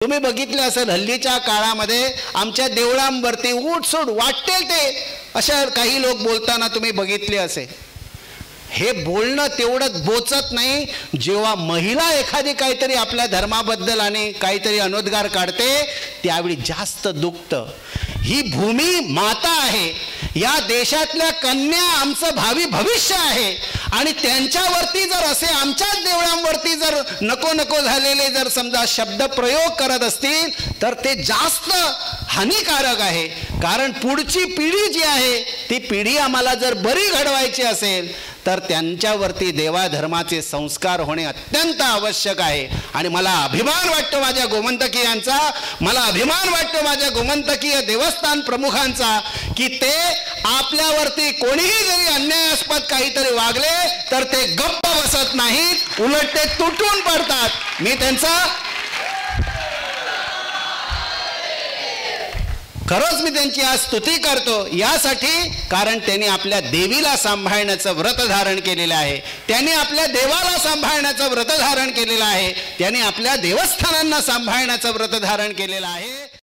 तुम्ही बघितले असेल हल्लीच्या काळामध्ये आमच्या देवळांवरती उठसूट वाटेल ते अशा काही लोक बोलताना तुम्ही बघितले असेल. हे बोलणं तेवढं बोचत नाही. जेव्हा महिला एखादी काहीतरी आपल्या धर्माबद्दल आणि काहीतरी अनुद्गार काढते त्यावेळी जास्त दुखतं. ही भूमी माता आहे, या देशातल्या कन्या आमचं भावी भविष्य आहे आणि त्यांच्यावरती जर असे आमच्याच देवळांवरती जर नको नको झालेले जर समजा शब्द प्रयोग करत असतील तर ते जास्त हानिकारक आहे. कारण पुढची पिढी जी आहे ती पिढी आम्हाला जर बरी घडवायची असेल तर त्यांच्यावरती देवाधर्माचे संस्कार होणे अत्यंत आवश्यक आहे. आणि मला अभिमान वाटतो माझ्या गोमंतकीयांचा, मला अभिमान वाटतो माझ्या गोमंतकीय देवस्थान प्रमुखांचा की ते आपल्यावरती कोणीही जरी अन्यायास्पद काहीतरी वागले तर ते गप्प बसत नाहीत, उलट ते तुटून पडतात. मी त्यांचा खरंच मी त्यांची आज स्तुती करतो यासाठी, कारण त्यांनी आपल्या देवीला सांभाळण्याचं व्रत धारण केलेलं आहे, त्यांनी आपल्या देवाला सांभाळण्याचं व्रत धारण केलेलं आहे, त्यांनी आपल्या देवस्थानांना सांभाळण्याचं व्रत धारण केलेलं आहे.